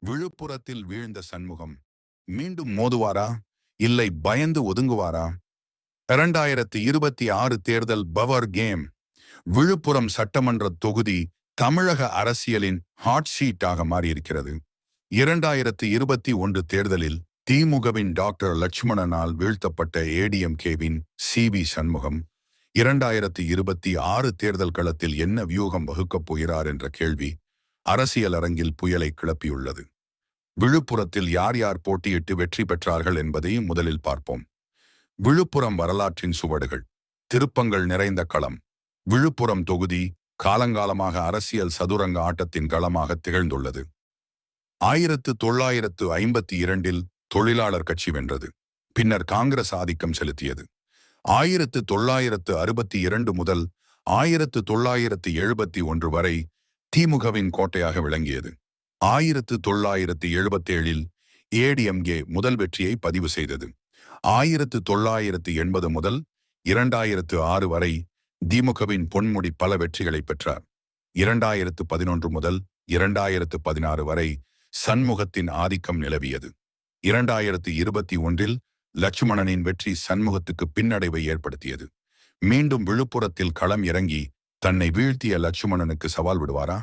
விழுப்புரத்தில் வீழ்ந்த சண்முகம் மீண்டும் மோதுவாரா, இல்லை பயந்து ஒதுங்குவாரா? 2026 தேர்தல் பவர் கேம். விழுப்புரம் சட்டமன்ற தொகுதி தமிழக அரசியலின் ஹாட் ஷீட்டாக மாறியிருக்கிறது. 2021 தேர்தலில் திமுகவின் டாக்டர் லட்சுமணனால் வீழ்த்தப்பட்ட ஏடிஎம்கேவின் சி.வி. சண்முகம் 2026 தேர்தல் களத்தில் என்ன வியூகம் வகுக்கப் போகிறார் என்ற கேள்வி அரசியல் அரங்கில் புயலை கிளப்பியுள்ளது. விழுப்புரத்தில் யார் யார் போட்டியிட்டு வெற்றி பெற்றார்கள் என்பதையும் முதலில் பார்ப்போம். விழுப்புரம் வரலாற்றின் சுவடுகள், திருப்பங்கள் நிறைந்த களம். விழுப்புரம் தொகுதி காலங்காலமாக அரசியல் சதுரங்க ஆட்டத்தின் களமாக திகழ்ந்துள்ளது. 1952 தொழிலாளர் கட்சி வென்றது. பின்னர் காங்கிரஸ் ஆதிக்கம் செலுத்தியது. 1962 முதல் 1971 வரை திமுகவின் கோட்டையாக விளங்கியது. 1977 ஏடிஎம்கே முதல் வெற்றியை பதிவு செய்தது. 1980 முதல் 2006 வரை திமுகவின் பொன்முடி பல வெற்றிகளை பெற்றார். 2011 முதல் 2016 வரை சண்முகத்தின் ஆதிக்கம் நிலவியது. 2021 லட்சுமணனின் வெற்றி சண்முகத்துக்கு பின்னடைவை ஏற்படுத்தியது. மீண்டும் விழுப்புரத்தில் களம் இறங்கி தன்னை வீழ்த்திய லட்சுமணனுக்கு சவால் விடுவாரா,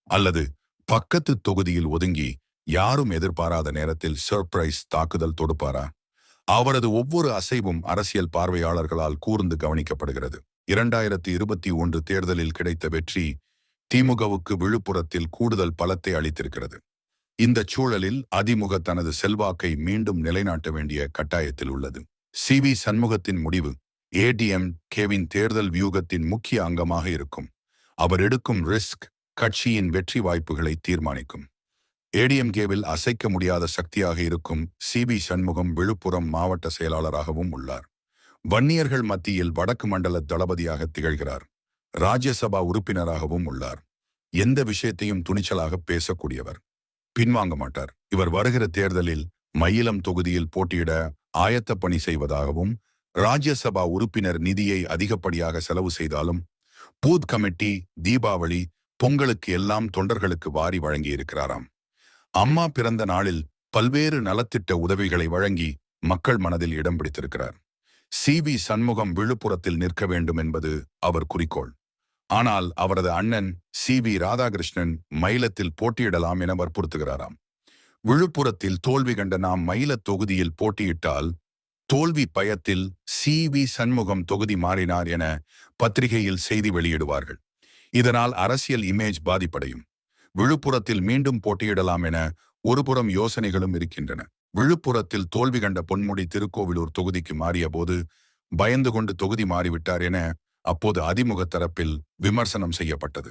அல்லது பக்கத்து தொகுதியில் ஒதுங்கி யாரும் எதிர்பாராத நேரத்தில் சர்ப்ரைஸ் தாக்குதல் தொடுப்பாரா? அவரது ஒவ்வொரு அசைவும் அரசியல் பார்வையாளர்களால் கூர்ந்து கவனிக்கப்படுகிறது. 2021 தேர்தலில் கிடைத்த வெற்றி திமுகவுக்கு விழுப்புரத்தில் கூடுதல் பலத்தை அளித்திருக்கிறது. இந்த சூழலில் அதிமுக தனது செல்வாக்கை மீண்டும் நிலைநாட்ட வேண்டிய கட்டாயத்தில் உள்ளது. சி.வி. சண்முகத்தின் முடிவு ஏடிஎம்கேவின் தேர்தல் வியூகத்தின் முக்கிய அங்கமாக இருக்கும். அவர் எடுக்கும் ரிஸ்க் கட்சியின் வெற்றி வாய்ப்புகளை தீர்மானிக்கும். ஏடிஎம்கேவில் அசைக்க முடியாத சக்தியாக இருக்கும் சி.வி. சண்முகம் விழுப்புரம் மாவட்ட செயலாளராகவும் உள்ளார். வன்னியர்கள் மத்தியில் வடக்கு மண்டல தளபதியாக திகழ்கிறார். ராஜ்யசபா உறுப்பினராகவும் உள்ளார். எந்த விஷயத்தையும் துணிச்சலாக பேசக்கூடியவர், பின்வாங்க மாட்டார். இவர் வருகிற தேர்தலில் மயிலம் தொகுதியில் போட்டியிட ஆயத்த பணி செய்வதாகவும், ராஜ்யசபா உறுப்பினர் நிதியை அதிகப்படியாக செலவு செய்தாலும் பூத் கமிட்டி, தீபாவளி, பொங்கலுக்கு எல்லாம் தொண்டர்களுக்கு வாரி வழங்கியிருக்கிறாராம். அம்மா பிறந்த நாளில் பல்வேறு நலத்திட்ட உதவிகளை வழங்கி மக்கள் மனதில் இடம் பிடித்திருக்கிறார். சி.வி. சண்முகம் விழுப்புரத்தில் நிற்க வேண்டும் என்பது அவர் குறிக்கோள். ஆனால் அவரது அண்ணன் சி.வி. ராதாகிருஷ்ணன் மயிலத்தில் போட்டியிடலாம் என வற்புறுத்துகிறாராம். விழுப்புரத்தில் தோல்வி கண்ட நாம் மயில தொகுதியில் போட்டியிட்டால் தோல்வி பயத்தில் சி.வி. சண்முகம் தொகுதி மாறினார் என பத்திரிகையில் செய்தி வெளியிடுவார்கள். இதனால் அரசியல் இமேஜ் பாதிப்படையும். விழுப்புரத்தில் மீண்டும் போட்டியிடலாம் என ஒருபுறம் யோசனைகளும் இருக்கின்றன. விழுப்புரத்தில் தோல்வி கண்ட பொன்முடி திருக்கோவிலூர் தொகுதிக்கு மாறிய போது பயந்து கொண்டு தொகுதி மாறிவிட்டார் என அப்போது அதிமுக தரப்பில் விமர்சனம் செய்யப்பட்டது.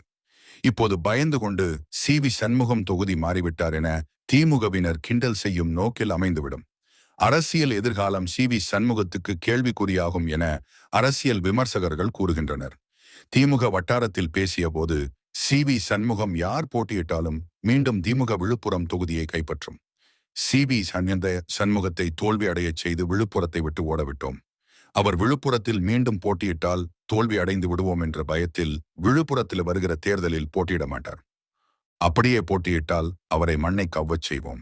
இப்போது பயந்து கொண்டு சி.வி. சண்முகம் தொகுதி மாறிவிட்டார் என திமுகவினர் கிண்டல் செய்யும் நோக்கில் அமைந்துவிடும். அரசியல் எதிர்காலம் சி.வி. சண்முகத்துக்கு கேள்விக்குறியாகும் என அரசியல் விமர்சகர்கள் கூறுகின்றனர். திமுக வட்டாரத்தில் பேசிய போது சி.வி. சண்முகம் யார் போட்டியிட்டாலும் மீண்டும் திமுக விழுப்புரம் தொகுதியை கைப்பற்றும். சி.வி. சண்முகத்தை தோல்வி அடையச் செய்து விழுப்புரத்தை விட்டு ஓடவிட்டோம். அவர் விழுப்புரத்தில் மீண்டும் போட்டியிட்டால் தோல்வி அடைந்து விடுவோம் என்ற பயத்தில் விழுப்புரத்தில் வருகிற தேர்தலில் போட்டியிட மாட்டார். அப்படியே போட்டியிட்டால் அவரை மண்ணை கவ்வச் செய்வோம்.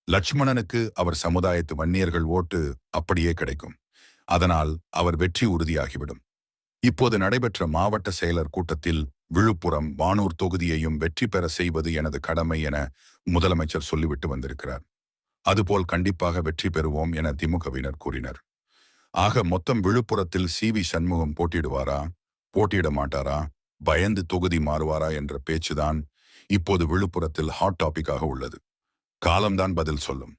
லட்சுமணனுக்கு அவர் சமுதாயத்து வன்னியர்கள் ஓட்டு அப்படியே கிடைக்கும். அதனால் அவர் வெற்றி உறுதியாகிவிடும். இப்போது நடைபெற்ற மாவட்ட செயலர் கூட்டத்தில் விழுப்புரம், வானூர் தொகுதியையும் வெற்றி பெற செய்வது எனது கடமை என முதலமைச்சர் சொல்லிவிட்டு வந்திருக்கிறார். அதுபோல் கண்டிப்பாக வெற்றி பெறுவோம் என திமுகவினர் கூறினர். ஆக மொத்தம் விழுப்புரத்தில் சி.வி. சண்முகம் போட்டியிடுவாரா, போட்டியிட மாட்டாரா, பயந்து தொகுதி மாறுவாரா என்ற பேச்சுதான் இப்போது விழுப்புரத்தில் ஹாட் டாபிக்காக உள்ளது. காலம்தான் பதில் சொல்லும்.